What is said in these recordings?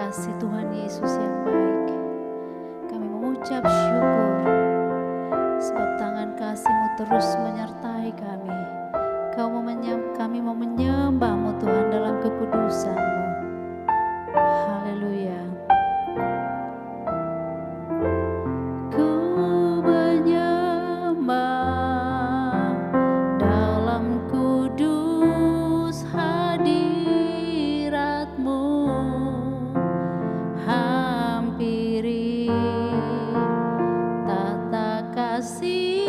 kasih Tuhan Yesus yang baik. Kami mengucap syukur sebab tangan kasih-Mu terus menyertai kami. Kami mau menyembah-Mu Tuhan dalam kekudusan-Mu. Haleluya. Ku menyembah dalam kudus hadirat-Mu. Hampiri tata kasih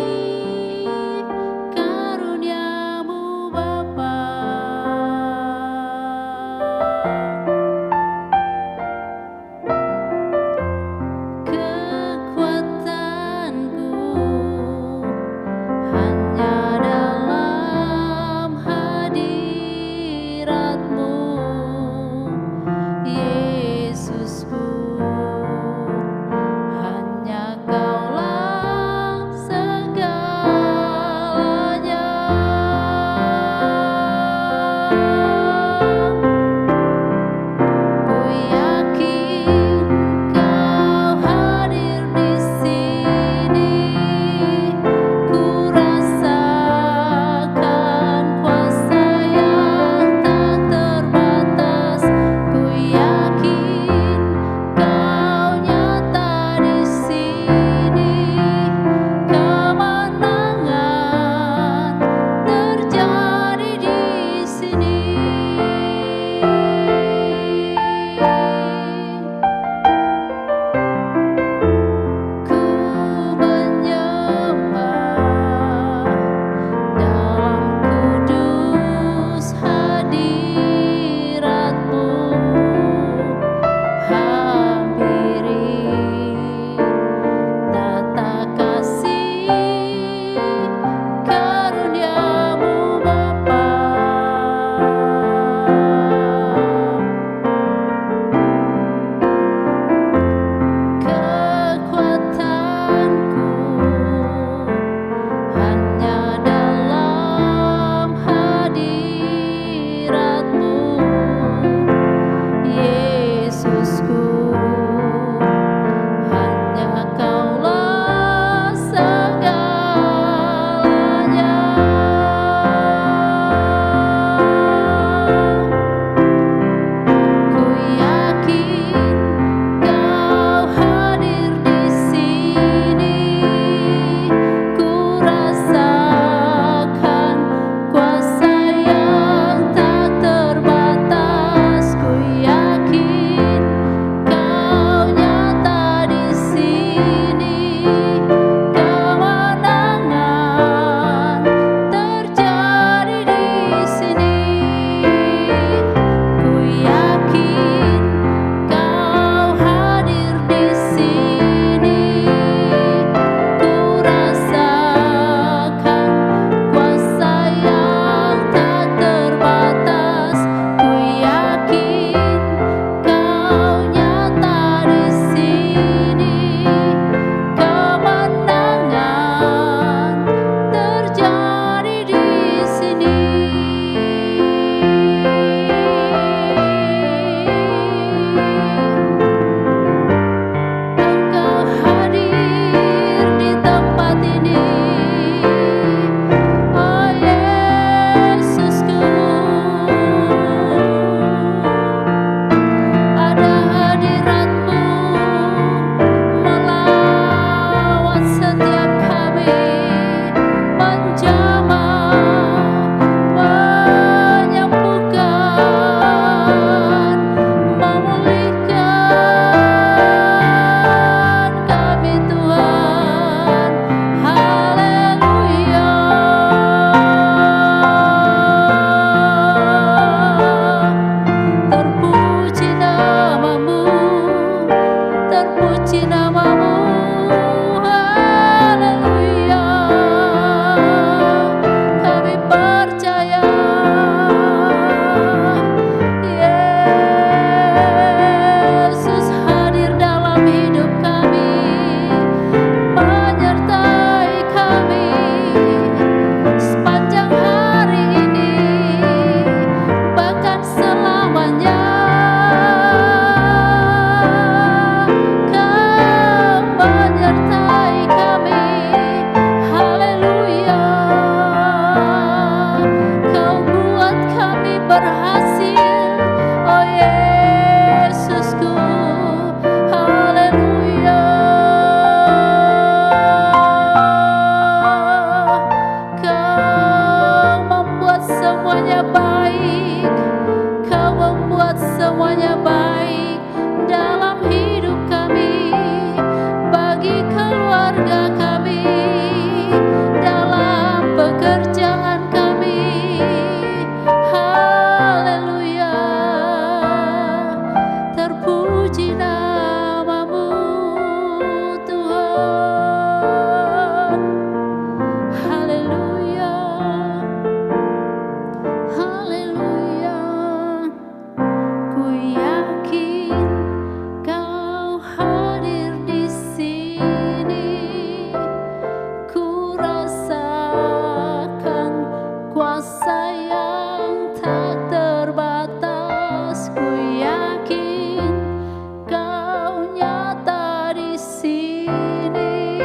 karunia-Mu Bapa. semuanya baik. Kau membuat semuanya baik dalam hidup kami, bagi keluarga kami, dalam pekerjaan kami. Haleluya, terpuji namamu Tuhan. Haleluya, haleluya. Ku yakin Kau hadir di sini. Ku rasakan kuasa yang tak terbatas. Ku yakin Kau nyata di sini.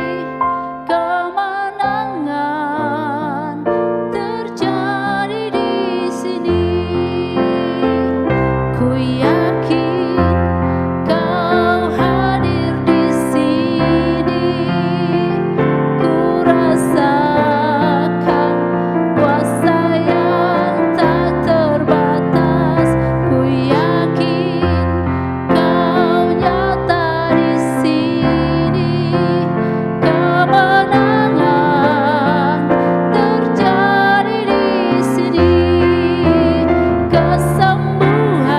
Kemenangan terjadi di sini. Ku yakin Kau hadir di sini. Ku rasakan kuasa yang tak terbatas. Ku yakin Kau nyata di sini. Kemenangan terjadi di sini. Kesembuhan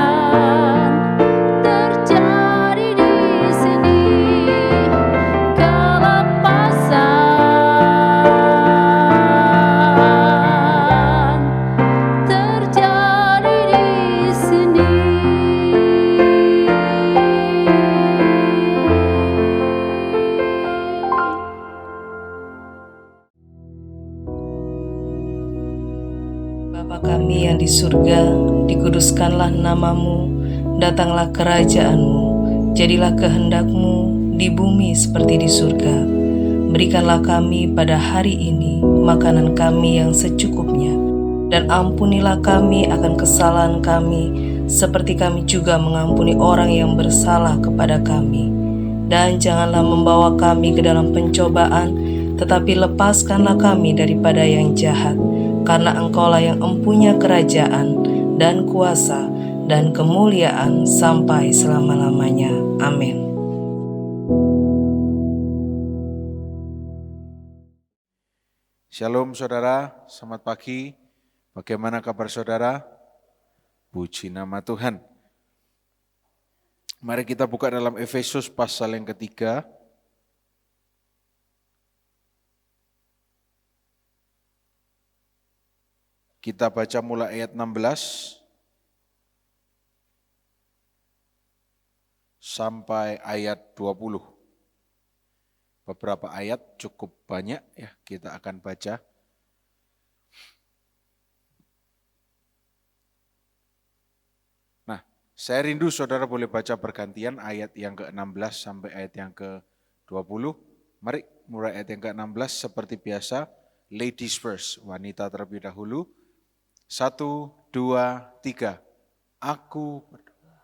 terjadi di sini. Kelepasan terjadi di sini. Bapa kami yang di surga, dikuduskanlah namamu, datanglah kerajaanmu, jadilah kehendak-Mu di bumi seperti di surga. Berikanlah kami pada hari ini makanan kami yang secukupnya, dan ampunilah kami akan kesalahan kami, seperti kami juga mengampuni orang yang bersalah kepada kami. Dan janganlah membawa kami ke dalam pencobaan, tetapi lepaskanlah kami daripada yang jahat. Karena Engkaulah yang empunya kerajaan dan kuasa dan kemuliaan sampai selama-lamanya. Amin. Shalom saudara, selamat pagi. Bagaimana kabar saudara? Puji nama Tuhan. Mari kita buka dalam Efesus pasal yang ketiga. Kita baca mulai ayat 16 sampai ayat 20. Beberapa ayat cukup banyak ya, kita akan baca. Nah, saya rindu saudara boleh baca bergantian ayat yang ke-16 sampai ayat yang ke-20. Mari mulai ayat yang ke-16 seperti biasa, ladies first, wanita terlebih dahulu. 1, 2, 3. Aku berdoa.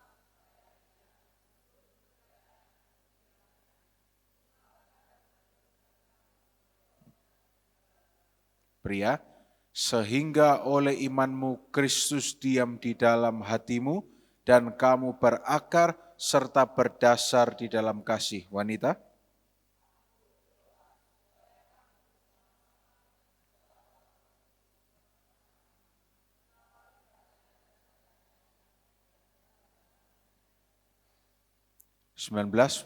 Pria, sehingga oleh imanmu Kristus diam di dalam hatimu dan kamu berakar serta berdasar di dalam kasih. Wanita.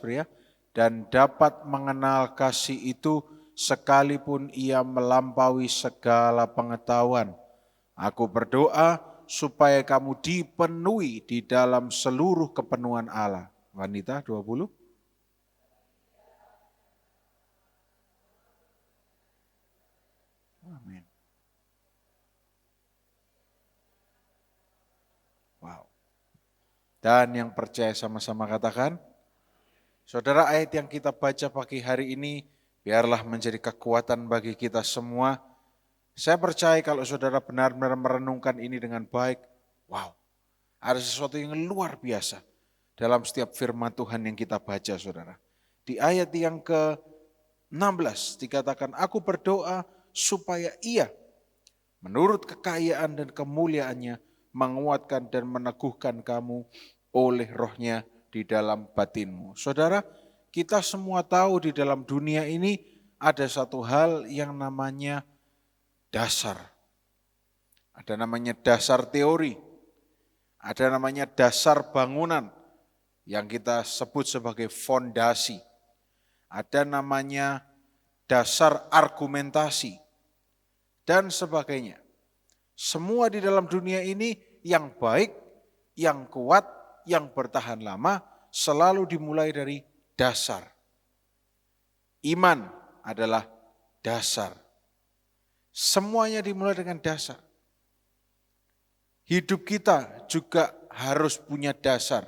Pria, dan dapat mengenal kasih itu sekalipun ia melampaui segala pengetahuan. Aku berdoa supaya kamu dipenuhi di dalam seluruh kepenuhan Allah. Wanita 20. Amin. Wow. Dan yang percaya sama-sama katakan, saudara, ayat yang kita baca pagi hari ini biarlah menjadi kekuatan bagi kita semua. Saya percaya kalau saudara benar-benar merenungkan ini dengan baik, wow, ada sesuatu yang luar biasa dalam setiap firman Tuhan yang kita baca, saudara. Di ayat yang ke-16 dikatakan, aku berdoa supaya ia menurut kekayaan dan kemuliaannya, menguatkan dan meneguhkan kamu oleh rohnya di dalam batinmu. Saudara, kita semua tahu di dalam dunia ini ada satu hal yang namanya dasar. Ada namanya dasar teori, ada namanya dasar bangunan yang kita sebut sebagai fondasi. Ada namanya dasar argumentasi, dan sebagainya. Semua di dalam dunia ini yang baik, yang kuat, yang bertahan lama, selalu dimulai dari dasar. Iman adalah dasar. Semuanya dimulai dengan dasar. Hidup kita juga harus punya dasar.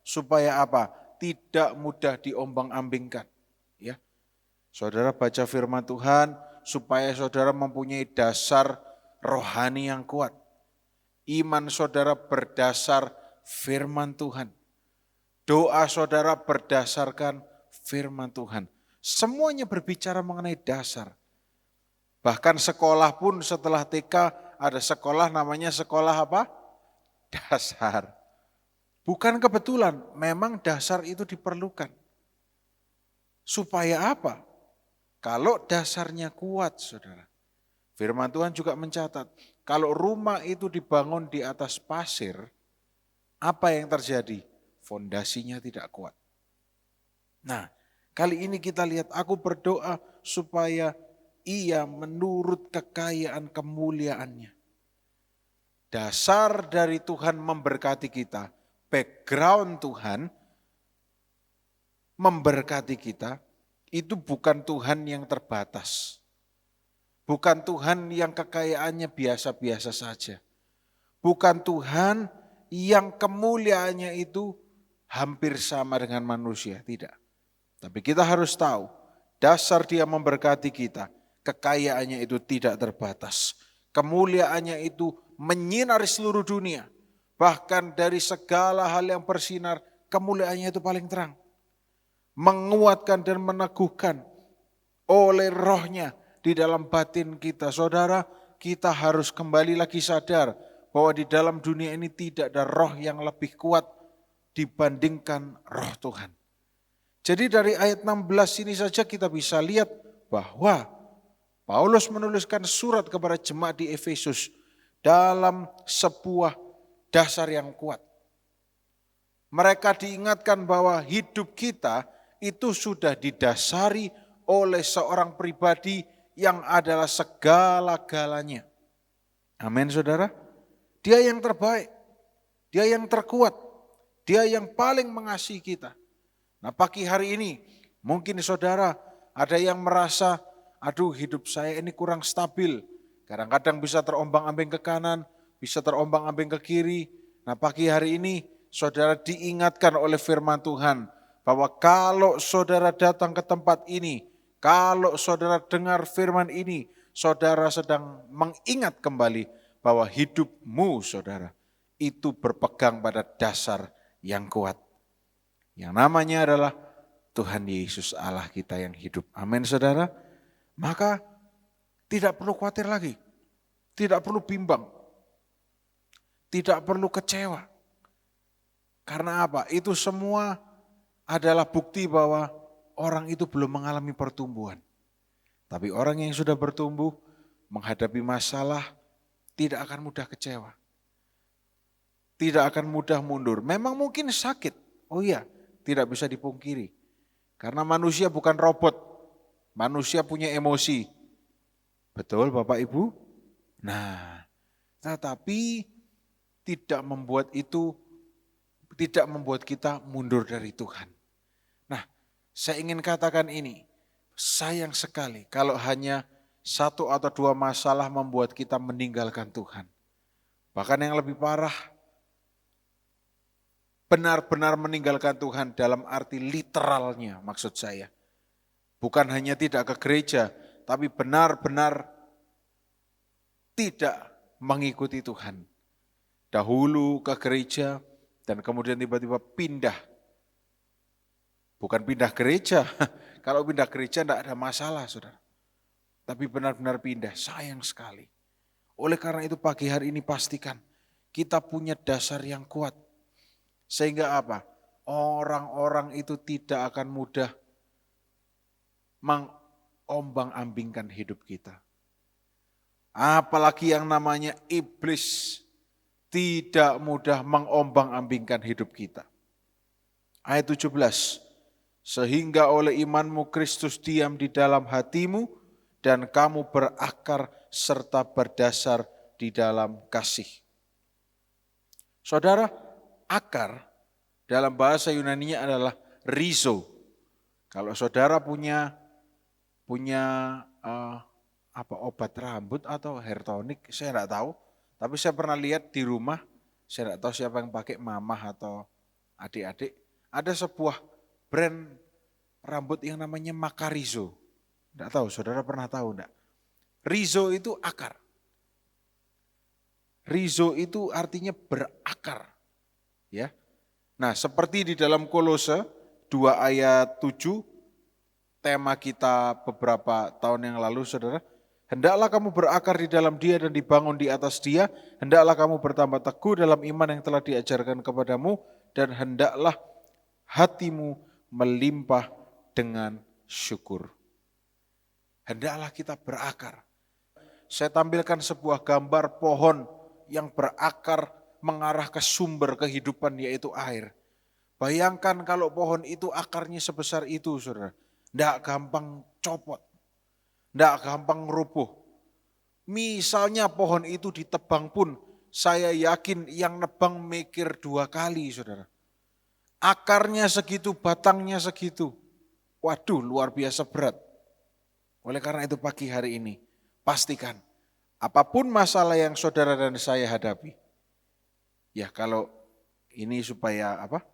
Supaya apa? Tidak mudah diombang-ambingkan. Ya. Saudara baca firman Tuhan supaya saudara mempunyai dasar rohani yang kuat. Iman saudara berdasar firman Tuhan. Doa saudara berdasarkan firman Tuhan. Semuanya berbicara mengenai dasar. Bahkan sekolah pun setelah TK ada sekolah namanya sekolah apa? Dasar. Bukan kebetulan, memang dasar itu diperlukan. Supaya apa? Kalau dasarnya kuat, saudara. Firman Tuhan juga mencatat, kalau rumah itu dibangun di atas pasir, apa yang terjadi? Fondasinya tidak kuat. Nah, kali ini kita lihat, aku berdoa supaya ia menurut kekayaan kemuliaannya. Dasar dari Tuhan memberkati kita, background Tuhan memberkati kita, itu bukan Tuhan yang terbatas. Bukan Tuhan yang kekayaannya biasa-biasa saja. Bukan Tuhan yang kemuliaannya itu hampir sama dengan manusia, tidak. Tapi kita harus tahu, dasar Dia memberkati kita, kekayaannya itu tidak terbatas. Kemuliaannya itu menyinari seluruh dunia. Bahkan dari segala hal yang bersinar, kemuliaannya itu paling terang. Menguatkan dan meneguhkan oleh rohnya di dalam batin kita. Saudara, kita harus kembali lagi sadar bahwa di dalam dunia ini tidak ada roh yang lebih kuat dibandingkan roh Tuhan. Jadi dari ayat 16 ini saja kita bisa lihat bahwa Paulus menuliskan surat kepada jemaat di Efesus dalam sebuah dasar yang kuat. Mereka diingatkan bahwa hidup kita itu sudah didasari oleh seorang pribadi yang adalah segala-galanya. Amin saudara. Dia yang terbaik, dia yang terkuat, dia yang paling mengasihi kita. Nah pagi hari ini mungkin saudara ada yang merasa, aduh hidup saya ini kurang stabil. Kadang-kadang bisa terombang-ambing ke kanan, bisa terombang-ambing ke kiri. Nah pagi hari ini saudara diingatkan oleh firman Tuhan bahwa kalau saudara datang ke tempat ini, kalau saudara dengar firman ini, saudara sedang mengingat kembali bahwa hidupmu saudara itu berpegang pada dasar yang kuat. Yang namanya adalah Tuhan Yesus Allah kita yang hidup. Amin saudara. Maka tidak perlu khawatir lagi. Tidak perlu bimbang. Tidak perlu kecewa. Karena apa? Itu semua adalah bukti bahwa orang itu belum mengalami pertumbuhan. Tapi orang yang sudah bertumbuh menghadapi masalah tidak akan mudah kecewa. Tidak akan mudah mundur. Memang mungkin sakit. Oh iya, tidak bisa dipungkiri. Karena manusia bukan robot. Manusia punya emosi. Betul Bapak Ibu? Nah, tetapi tidak membuat kita mundur dari Tuhan. Nah, saya ingin katakan ini, sayang sekali kalau hanya satu atau dua masalah membuat kita meninggalkan Tuhan. Bahkan yang lebih parah, benar-benar meninggalkan Tuhan dalam arti literalnya maksud saya. Bukan hanya tidak ke gereja, tapi benar-benar tidak mengikuti Tuhan. Dahulu ke gereja dan kemudian tiba-tiba pindah. Bukan pindah gereja, kalau pindah gereja tidak ada masalah saudara. Tapi benar-benar pindah, sayang sekali. Oleh karena itu pagi hari ini pastikan kita punya dasar yang kuat. Sehingga apa? Orang-orang itu tidak akan mudah mengombang-ambingkan hidup kita. Apalagi yang namanya iblis tidak mudah mengombang-ambingkan hidup kita. Ayat 17, sehingga oleh imanmu Kristus diam di dalam hatimu dan kamu berakar serta berdasar di dalam kasih. Saudara, akar dalam bahasa Yunani-nya adalah rhizo. Kalau saudara punya obat rambut atau hair tonic, saya tidak tahu. Tapi saya pernah lihat di rumah, saya tidak tahu siapa yang pakai, mamah atau adik-adik. Ada sebuah brand rambut yang namanya Macarizo. Tidak tahu, saudara pernah tahu enggak? Rhizo itu akar. Rhizo itu artinya berakar. Ya. Nah, seperti di dalam Kolose 2 ayat 7, tema kita beberapa tahun yang lalu, saudara. Hendaklah kamu berakar di dalam Dia dan dibangun di atas Dia. Hendaklah kamu bertambah teguh dalam iman yang telah diajarkan kepadamu. Dan hendaklah hatimu melimpah dengan syukur. Hendaklah kita berakar. Saya tampilkan sebuah gambar pohon yang berakar mengarah ke sumber kehidupan, yaitu air. Bayangkan kalau pohon itu akarnya sebesar itu, saudara. Tidak gampang copot, tidak gampang rubuh. Misalnya pohon itu ditebang pun, saya yakin yang nebang mikir 2 kali, saudara. Akarnya segitu, batangnya segitu. Waduh, luar biasa berat. Oleh karena itu pagi hari ini, pastikan apapun masalah yang saudara dan saya hadapi, ya kalau ini supaya apa?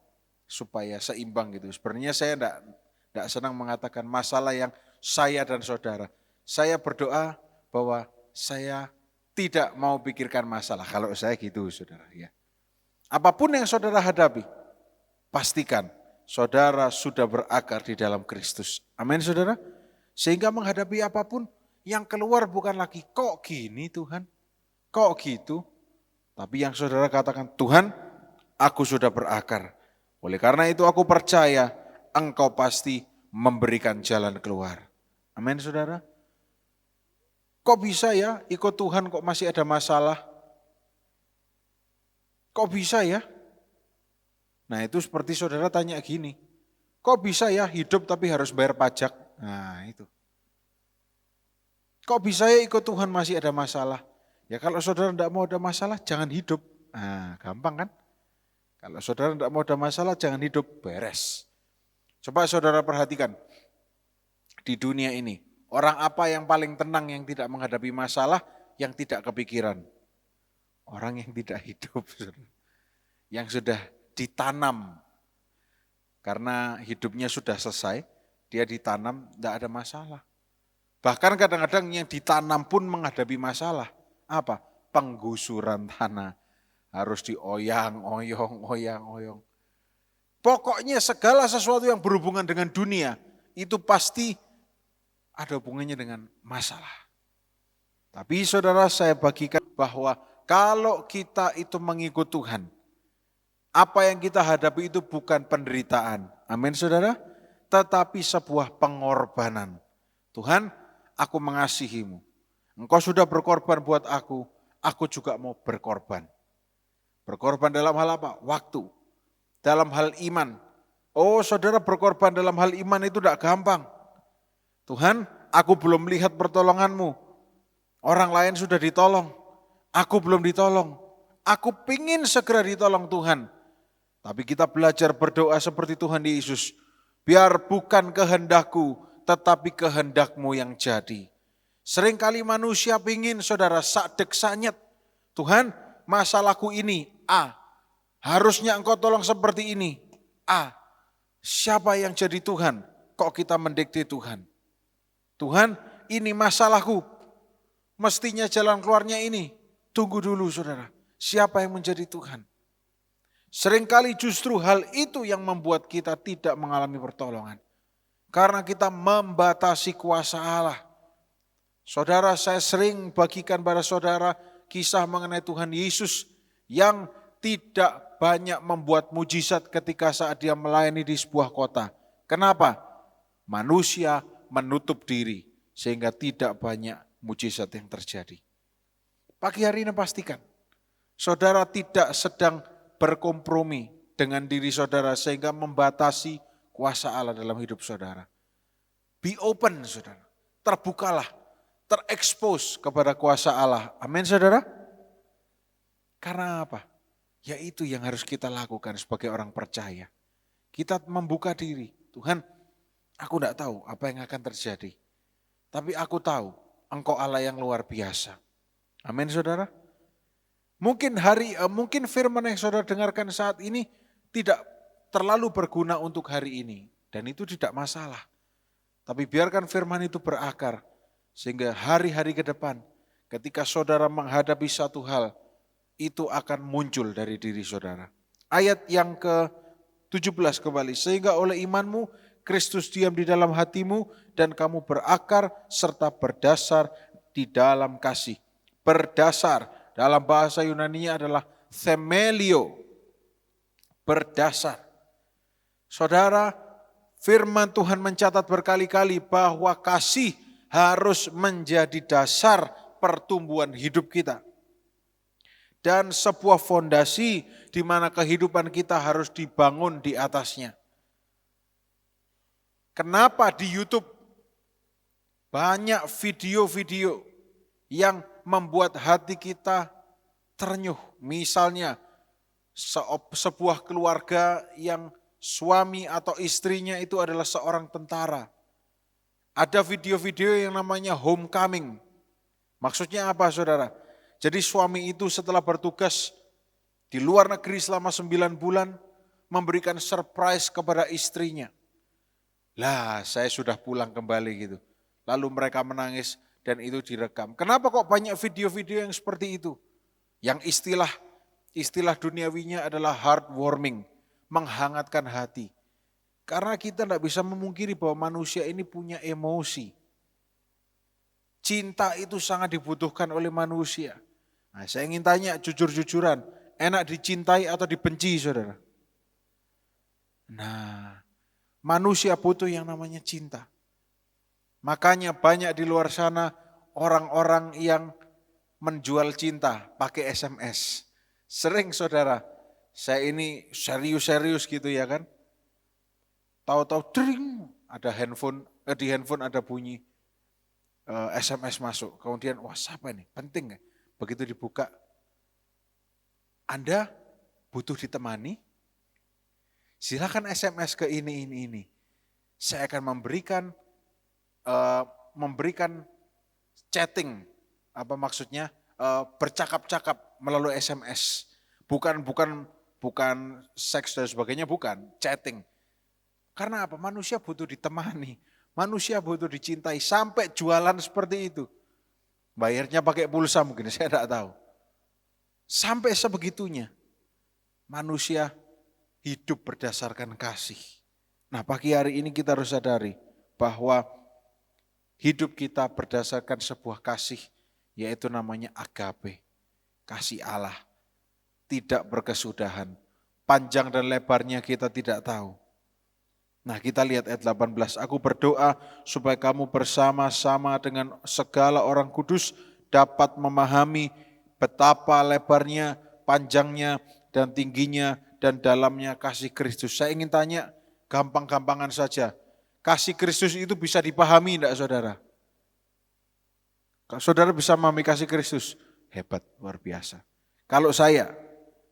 Supaya seimbang gitu. Sebenarnya saya tidak senang mengatakan masalah yang saya dan saudara. Saya berdoa bahwa saya tidak mau pikirkan masalah. Kalau saya gitu, saudara. Ya. Apapun yang saudara hadapi, pastikan saudara sudah berakar di dalam Kristus. Amin, saudara. Sehingga menghadapi apapun, yang keluar bukan lagi kok gini Tuhan, kok gitu. Tapi yang saudara katakan, Tuhan, aku sudah berakar. Oleh karena itu aku percaya Engkau pasti memberikan jalan keluar. Amin, saudara. Kok bisa ya ikut Tuhan kok masih ada masalah? Kok bisa ya? Nah itu seperti saudara tanya gini, kok bisa ya hidup tapi harus bayar pajak? Nah itu. Kok bisa ya ikut Tuhan masih ada masalah? Ya kalau saudara tidak mau ada masalah jangan hidup. Nah gampang kan? Kalau saudara tidak mau ada masalah jangan hidup, beres. Coba saudara perhatikan di dunia ini. Orang apa yang paling tenang yang tidak menghadapi masalah, yang tidak kepikiran? Orang yang tidak hidup. Yang sudah ditanam. Karena hidupnya sudah selesai, dia ditanam, tidak ada masalah. Bahkan kadang-kadang yang ditanam pun menghadapi masalah. Apa? Penggusuran tanah. Harus dioyang-oyong. Pokoknya segala sesuatu yang berhubungan dengan dunia, itu pasti ada hubungannya dengan masalah. Tapi saudara, saya bagikan bahwa kalau kita itu mengikut Tuhan, apa yang kita hadapi itu bukan penderitaan. Amin, saudara. Tetapi sebuah pengorbanan. Tuhan, aku mengasihimu. Engkau sudah berkorban buat aku juga mau berkorban. Berkorban dalam hal apa? Waktu. Dalam hal iman. Oh saudara, berkorban dalam hal iman itu tidak gampang. Tuhan, aku belum melihat pertolonganmu. Orang lain sudah ditolong. Aku belum ditolong. Aku pingin segera ditolong Tuhan. Tapi kita belajar berdoa seperti Tuhan Yesus. Biar bukan kehendakku, tetapi kehendakmu yang jadi. Seringkali manusia pingin saudara sadek sanyet. Tuhan, masalahku ini A. Harusnya engkau tolong seperti ini. A. Siapa yang jadi Tuhan? Kok kita mendikte Tuhan? Tuhan, ini masalahku. Mestinya jalan keluarnya ini. Tunggu dulu saudara. Siapa yang menjadi Tuhan? Seringkali justru hal itu yang membuat kita tidak mengalami pertolongan. Karena kita membatasi kuasa Allah. Saudara, saya sering bagikan pada saudara kisah mengenai Tuhan Yesus yang tidak banyak membuat mujizat ketika saat dia melayani di sebuah kota. Kenapa? Manusia menutup diri sehingga tidak banyak mujizat yang terjadi. Pagi hari ini pastikan, saudara tidak sedang berkompromi dengan diri saudara sehingga membatasi kuasa Allah dalam hidup saudara. Be open, saudara. Terbukalah, terekspos kepada kuasa Allah. Amin, saudara. Karena apa? Yaitu yang harus kita lakukan sebagai orang percaya. Kita membuka diri. Tuhan, aku tidak tahu apa yang akan terjadi. Tapi aku tahu Engkau Allah yang luar biasa. Amin, saudara. Mungkin firman yang saudara dengarkan saat ini tidak terlalu berguna untuk hari ini. Dan itu tidak masalah. Tapi biarkan firman itu berakar. Sehingga hari-hari ke depan ketika saudara menghadapi satu hal, itu akan muncul dari diri saudara. Ayat yang ke-17 kembali. Sehingga oleh imanmu Kristus diam di dalam hatimu dan kamu berakar serta berdasar di dalam kasih. Berdasar dalam bahasa Yunani-nya adalah themelio. Berdasar. Saudara, firman Tuhan mencatat berkali-kali bahwa kasih harus menjadi dasar pertumbuhan hidup kita. Dan sebuah fondasi di mana kehidupan kita harus dibangun di atasnya. Kenapa di YouTube banyak video-video yang membuat hati kita ternyuh. Misalnya sebuah keluarga yang suami atau istrinya itu adalah seorang tentara. Ada video-video yang namanya homecoming. Maksudnya apa, saudara? Jadi suami itu setelah bertugas di luar negeri selama 9 bulan, memberikan surprise kepada istrinya. Lah, saya sudah pulang kembali gitu. Lalu mereka menangis dan itu direkam. Kenapa kok banyak video-video yang seperti itu? Yang istilah duniawinya adalah heartwarming, menghangatkan hati. Karena kita tidak bisa memungkiri bahwa manusia ini punya emosi. Cinta itu sangat dibutuhkan oleh manusia. Nah, saya ingin tanya jujur-jujuran, enak dicintai atau dibenci, saudara? Nah, manusia butuh yang namanya cinta. Makanya banyak di luar sana orang-orang yang menjual cinta pakai SMS. Sering, saudara, saya ini serius-serius gitu ya kan. Tahu-tahu dering, ada di handphone ada bunyi SMS masuk. Kemudian wah siapa ini? Penting ya. Begitu dibuka, Anda butuh ditemani? Silakan SMS ke ini. Saya akan memberikan chatting, apa maksudnya bercakap-cakap melalui SMS. Bukan seks dan sebagainya, bukan chatting. Karena apa? Manusia butuh ditemani, manusia butuh dicintai, sampai jualan seperti itu. Bayarnya pakai pulsa mungkin, saya tidak tahu. Sampai sebegitunya, manusia hidup berdasarkan kasih. Nah, pagi hari ini kita harus sadari bahwa hidup kita berdasarkan sebuah kasih, yaitu namanya agape, kasih Allah. Tidak berkesudahan, panjang dan lebarnya kita tidak tahu. Nah, kita lihat ayat 18. Aku berdoa supaya kamu bersama-sama dengan segala orang kudus dapat memahami betapa lebarnya, panjangnya, dan tingginya, dan dalamnya kasih Kristus. Saya ingin tanya, gampang-gampangan saja. Kasih Kristus itu bisa dipahami enggak, saudara? Kalau saudara bisa memahami kasih Kristus, hebat, luar biasa. Kalau saya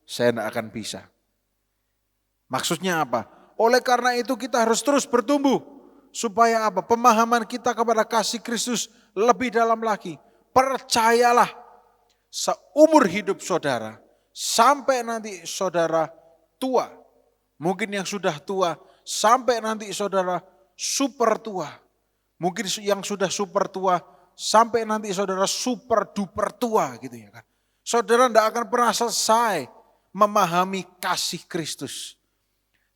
tidak akan bisa. Maksudnya apa? Oleh karena itu kita harus terus bertumbuh. Supaya apa? Pemahaman kita kepada kasih Kristus lebih dalam lagi. Percayalah, seumur hidup saudara, sampai nanti saudara tua, mungkin yang sudah tua, sampai nanti saudara super tua, mungkin yang sudah super tua, sampai nanti saudara super duper tua gitu ya kan. Saudara tidak akan pernah selesai memahami kasih Kristus.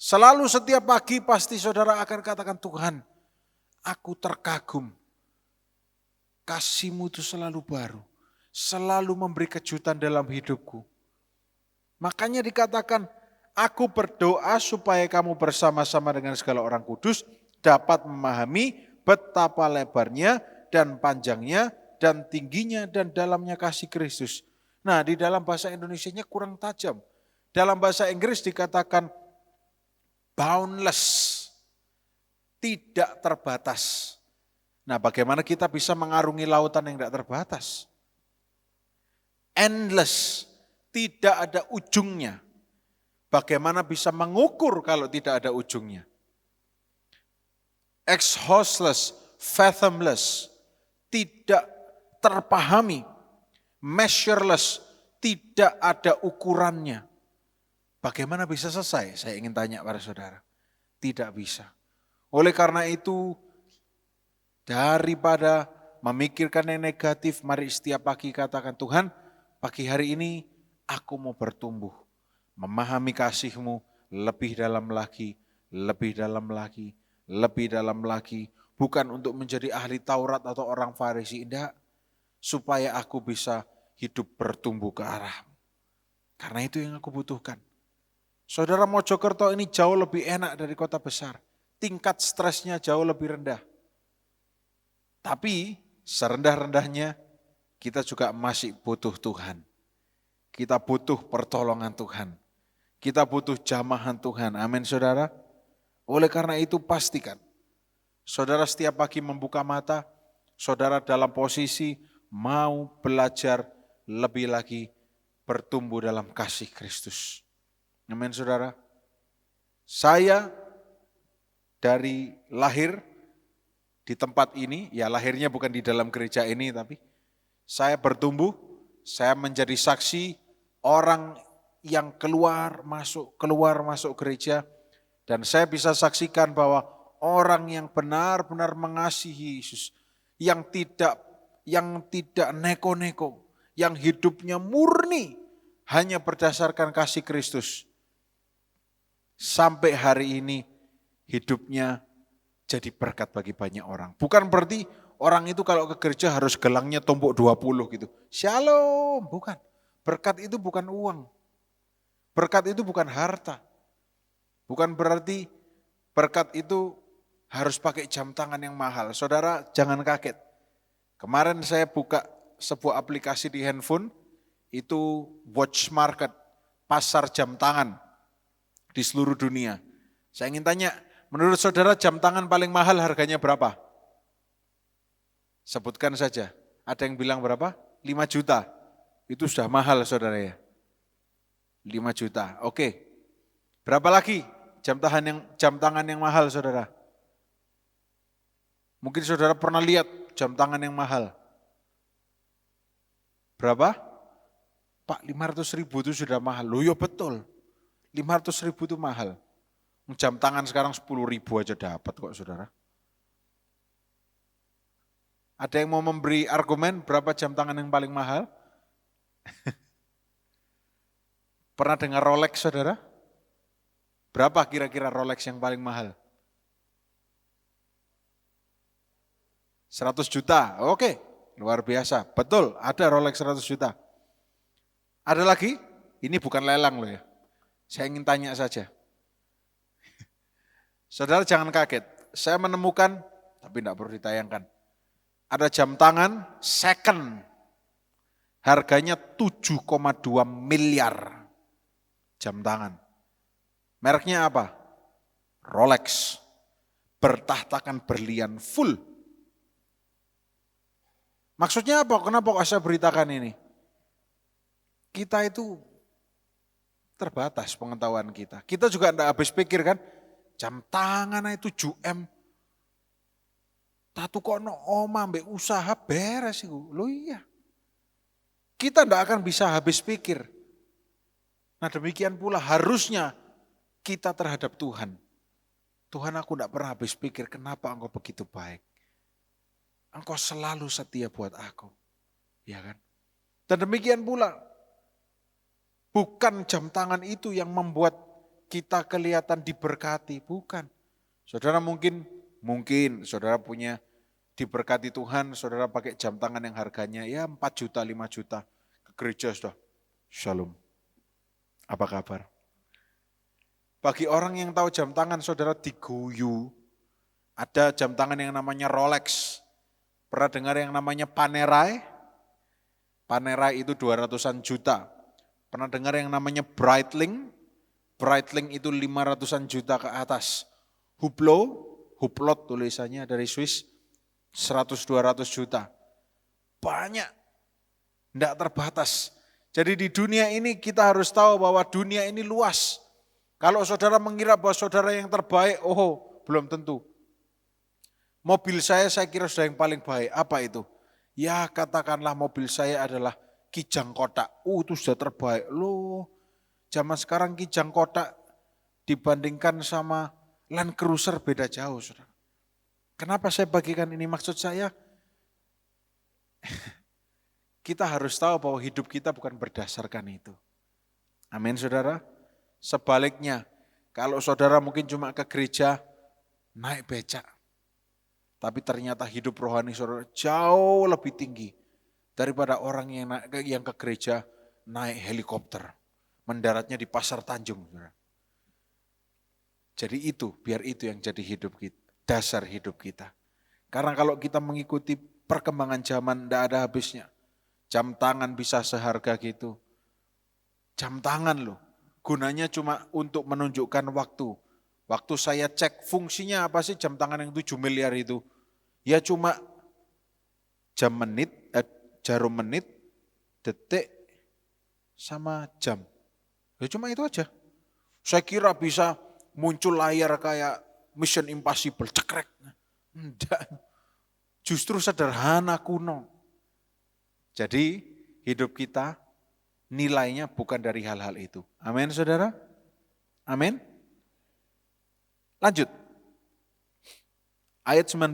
Selalu setiap pagi pasti saudara akan katakan, Tuhan, aku terkagum kasih-Mu itu selalu baru, selalu memberi kejutan dalam hidupku. Makanya dikatakan, aku berdoa supaya kamu bersama-sama dengan segala orang kudus dapat memahami betapa lebarnya dan panjangnya dan tingginya dan dalamnya kasih Kristus. Nah, di dalam bahasa Indonesianya kurang tajam. Dalam bahasa Inggris dikatakan boundless, tidak terbatas. Nah, bagaimana kita bisa mengarungi lautan yang tidak terbatas? Endless, tidak ada ujungnya. Bagaimana bisa mengukur kalau tidak ada ujungnya? Exhaustless, fathomless, tidak terpahami. Measureless, tidak ada ukurannya. Bagaimana bisa selesai? Saya ingin tanya pada saudara. Tidak bisa. Oleh karena itu, daripada memikirkan yang negatif, mari setiap pagi katakan, Tuhan, pagi hari ini aku mau bertumbuh. Memahami kasih-Mu lebih dalam lagi, lebih dalam lagi, lebih dalam lagi. Bukan untuk menjadi ahli Taurat atau orang Farisi, tidak. Supaya aku bisa hidup bertumbuh ke arah-Mu. Karena itu yang aku butuhkan. Saudara, Mojokerto ini jauh lebih enak dari kota besar. Tingkat stresnya jauh lebih rendah. Tapi serendah-rendahnya kita juga masih butuh Tuhan. Kita butuh pertolongan Tuhan. Kita butuh jamahan Tuhan. Amin saudara. Oleh karena itu pastikan. Saudara setiap pagi membuka mata. Saudara dalam posisi mau belajar lebih lagi bertumbuh dalam kasih Kristus. Amin saudara. Saya dari lahir di tempat ini, ya lahirnya bukan di dalam gereja ini, tapi saya bertumbuh, saya menjadi saksi orang yang keluar masuk gereja, dan saya bisa saksikan bahwa orang yang benar-benar mengasihi Yesus, yang tidak neko-neko, yang hidupnya murni hanya berdasarkan kasih Kristus, sampai hari ini hidupnya jadi berkat bagi banyak orang. Bukan berarti orang itu kalau ke gereja harus gelangnya tumpuk 20 gitu. Shalom, bukan. Berkat itu bukan uang. Berkat itu bukan harta. Bukan berarti berkat itu harus pakai jam tangan yang mahal. Saudara jangan kaget. Kemarin saya buka sebuah aplikasi di handphone, itu Watch Market, pasar jam tangan di seluruh dunia. Saya ingin tanya, menurut saudara jam tangan paling mahal harganya berapa? Sebutkan saja. Ada yang bilang berapa? 5 juta. Itu sudah mahal saudara ya. 5 juta. Oke. Berapa lagi jam tangan yang mahal saudara? Mungkin saudara pernah lihat jam tangan yang mahal. Berapa? Pak, 500.000 itu sudah mahal. Loh ya betul. 500.000 itu mahal. Jam tangan sekarang 10.000 aja dapat kok saudara. Ada yang mau memberi argumen berapa jam tangan yang paling mahal? Pernah dengar Rolex saudara? Berapa kira-kira Rolex yang paling mahal? 100 juta, oke, luar biasa. Betul, ada Rolex 100 juta. Ada lagi? Ini bukan lelang loh ya. Saya ingin tanya saja. Saudara jangan kaget, saya menemukan, tapi tidak perlu ditayangkan. Ada jam tangan second, harganya 7,2 miliar jam tangan. Mereknya apa? Rolex, bertahtakan berlian full. Maksudnya apa? Kenapa kok saya beritakan ini? Kita itu terbatas pengetahuan kita. Kita juga tidak habis pikir kan, jam tangan itu 7M. Tatu kono oma mbek usaha beres itu. Loh iya. Kita tidak akan bisa habis pikir. Nah demikian pula harusnya kita terhadap Tuhan. Tuhan, aku tidak pernah habis pikir kenapa engkau begitu baik. Engkau selalu setia buat aku. Ya kan? Dan demikian pula, bukan jam tangan itu yang membuat kita kelihatan diberkati, bukan. Saudara mungkin saudara punya diberkati Tuhan, saudara pakai jam tangan yang harganya ya 4 juta, 5 juta. Ke gereja sudah, shalom. Apa kabar? Bagi orang yang tahu jam tangan, saudara diguyu. Ada jam tangan yang namanya Rolex. Pernah dengar yang namanya Panerai? Panerai itu 200-an juta. Pernah dengar yang namanya Breitling? Breitling itu 500-an juta ke atas. Hublot tulisannya dari Swiss, 100-200 juta. Banyak, tidak terbatas. Jadi di dunia ini kita harus tahu bahwa dunia ini luas. Kalau saudara mengira bahwa saudara yang terbaik, belum tentu. Mobil saya kira sudah yang paling baik. Apa itu? Ya katakanlah mobil saya adalah Kijang kotak. Itu sudah terbaik. Loh, zaman sekarang Kijang kotak dibandingkan sama Land Cruiser beda jauh, saudara. Kenapa saya bagikan ini? Maksud saya, kita harus tahu bahwa hidup kita bukan berdasarkan itu. Amin, saudara. Sebaliknya, kalau saudara mungkin cuma ke gereja, naik becak. Tapi ternyata hidup rohani saudara jauh lebih tinggi daripada orang yang ke gereja naik helikopter. Mendaratnya di Pasar Tanjung. Saudara. Jadi biar itu yang jadi hidup kita, dasar hidup kita. Karena kalau kita mengikuti perkembangan zaman tidak ada habisnya. Jam tangan bisa seharga gitu. Jam tangan loh, gunanya cuma untuk menunjukkan waktu. Waktu saya cek fungsinya apa sih jam tangan yang 7 miliar itu? Ya cuma jarum menit, detik, sama jam. Ya cuma itu aja. Saya kira bisa muncul layar kayak Mission Impossible, cekrek. Enggak. Justru sederhana kuno. Jadi hidup kita nilainya bukan dari hal-hal itu. Amin saudara? Amin. Lanjut. Ayat 19.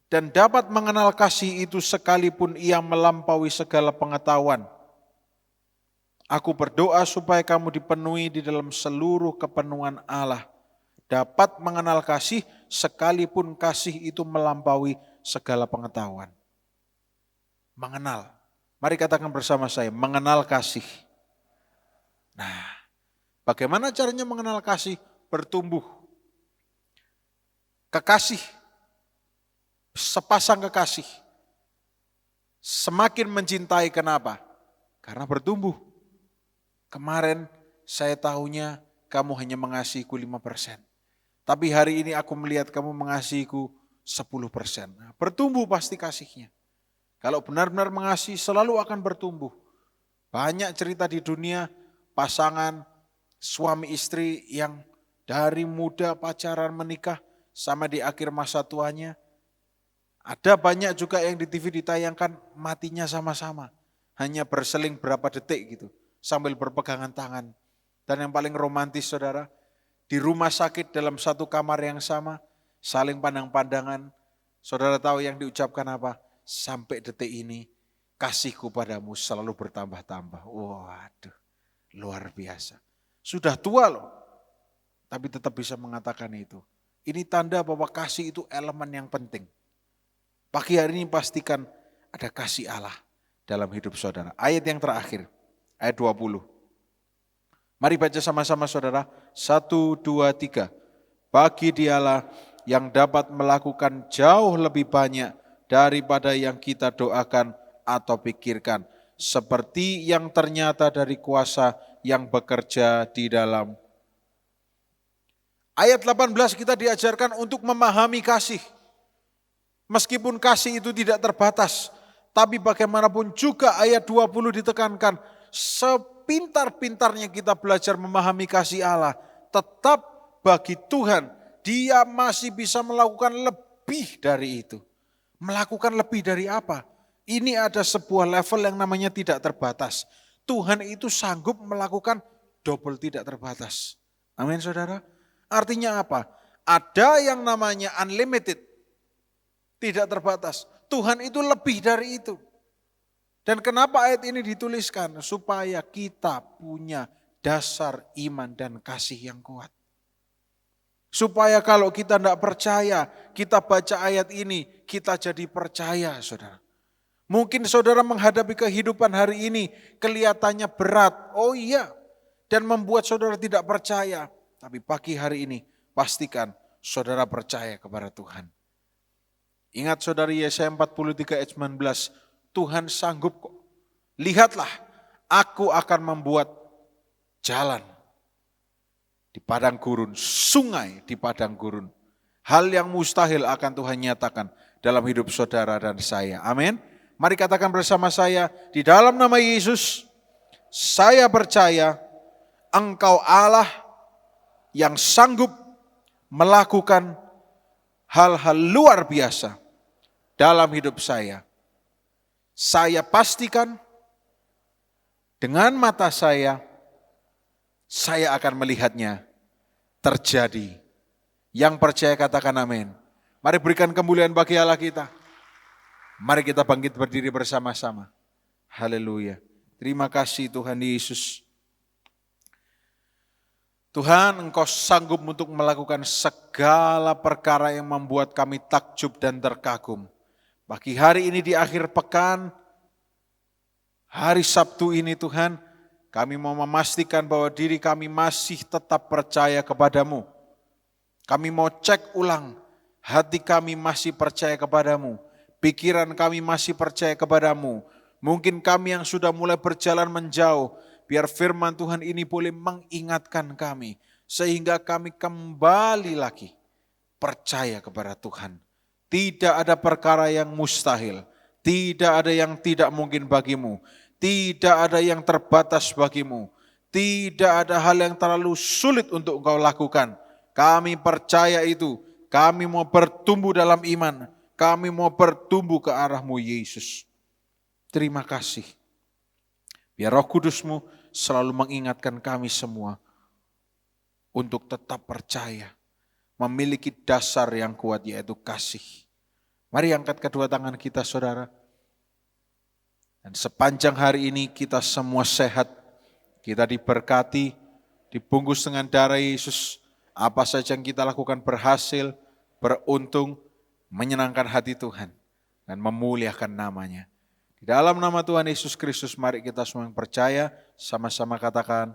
Dan dapat mengenal kasih itu sekalipun ia melampaui segala pengetahuan. Aku berdoa supaya kamu dipenuhi di dalam seluruh kepenuhan Allah. Dapat mengenal kasih sekalipun kasih itu melampaui segala pengetahuan. Mengenal. Mari katakan bersama saya, mengenal kasih. Nah, bagaimana caranya mengenal kasih? Bertumbuh. Kekasih, sepasang kekasih, semakin mencintai, kenapa? Karena bertumbuh. Kemarin saya tahunya kamu hanya mengasihiku 5%. Tapi hari ini aku melihat kamu mengasihiku 10%. Nah, bertumbuh pasti kasihnya. Kalau benar-benar mengasihi selalu akan bertumbuh. Banyak cerita di dunia pasangan suami istri yang dari muda pacaran menikah sama di akhir masa tuanya. Ada banyak juga yang di TV ditayangkan matinya sama-sama. Hanya berseling berapa detik gitu sambil berpegangan tangan. Dan yang paling romantis saudara, di rumah sakit dalam satu kamar yang sama, saling pandang-pandangan. Saudara tahu yang diucapkan apa? Sampai detik ini kasihku padamu selalu bertambah-tambah. Waduh, luar biasa. Sudah tua loh, tapi tetap bisa mengatakan itu. Ini tanda bahwa kasih itu elemen yang penting. Pagi hari ini pastikan ada kasih Allah dalam hidup saudara. Ayat yang terakhir, ayat 20. Mari baca sama-sama saudara. 1, 2, 3. Bagi dialah yang dapat melakukan jauh lebih banyak daripada yang kita doakan atau pikirkan. Seperti yang ternyata dari kuasa yang bekerja di dalam. Ayat 18 kita diajarkan untuk memahami kasih. Meskipun kasih itu tidak terbatas, tapi bagaimanapun juga ayat 20 ditekankan, sepintar-pintarnya kita belajar memahami kasih Allah, tetap bagi Tuhan, Dia masih bisa melakukan lebih dari itu. Melakukan lebih dari apa? Ini ada sebuah level yang namanya tidak terbatas. Tuhan itu sanggup melakukan double tidak terbatas. Amin saudara. Artinya apa? Ada yang namanya unlimited, tidak terbatas. Tuhan itu lebih dari itu. Dan kenapa ayat ini dituliskan? Supaya kita punya dasar iman dan kasih yang kuat. Supaya kalau kita tidak percaya, kita baca ayat ini, kita jadi percaya, saudara. Mungkin saudara menghadapi kehidupan hari ini kelihatannya berat, oh iya, dan membuat saudara tidak percaya. Tapi pagi hari ini pastikan saudara percaya kepada Tuhan. Ingat saudara, Yesaya 43 ayat 19, Tuhan sanggup kok. Lihatlah, aku akan membuat jalan di padang gurun, sungai di padang gurun. Hal yang mustahil akan Tuhan nyatakan dalam hidup saudara dan saya. Amin. Mari katakan bersama saya, di dalam nama Yesus, saya percaya Engkau Allah yang sanggup melakukan hal-hal luar biasa dalam hidup saya. Saya pastikan dengan mata saya akan melihatnya terjadi. Yang percaya katakan amin. Mari berikan kemuliaan bagi Allah kita. Mari kita bangkit berdiri bersama-sama. Haleluya. Terima kasih Tuhan Yesus. Tuhan, Engkau sanggup untuk melakukan segala perkara yang membuat kami takjub dan terkagum. Pagi hari ini di akhir pekan, hari Sabtu ini Tuhan, kami mau memastikan bahwa diri kami masih tetap percaya kepadamu. Kami mau cek ulang, hati kami masih percaya kepadamu. Pikiran kami masih percaya kepadamu. Mungkin kami yang sudah mulai berjalan menjauh, biar firman Tuhan ini boleh mengingatkan kami. Sehingga kami kembali lagi percaya kepada Tuhan. Tidak ada perkara yang mustahil. Tidak ada yang tidak mungkin bagimu. Tidak ada yang terbatas bagimu. Tidak ada hal yang terlalu sulit untuk engkau lakukan. Kami percaya itu. Kami mau bertumbuh dalam iman. Kami mau bertumbuh ke arah-Mu Yesus. Terima kasih. Biar Roh Kudus-Mu selalu mengingatkan kami semua untuk tetap percaya. Memiliki dasar yang kuat yaitu kasih. Mari angkat kedua tangan kita saudara. Dan sepanjang hari ini kita semua sehat, kita diberkati, dibungkus dengan darah Yesus. Apa saja yang kita lakukan berhasil, beruntung, menyenangkan hati Tuhan, dan memuliakan namanya. Di dalam nama Tuhan Yesus Kristus, mari kita semua yang percaya, sama-sama katakan,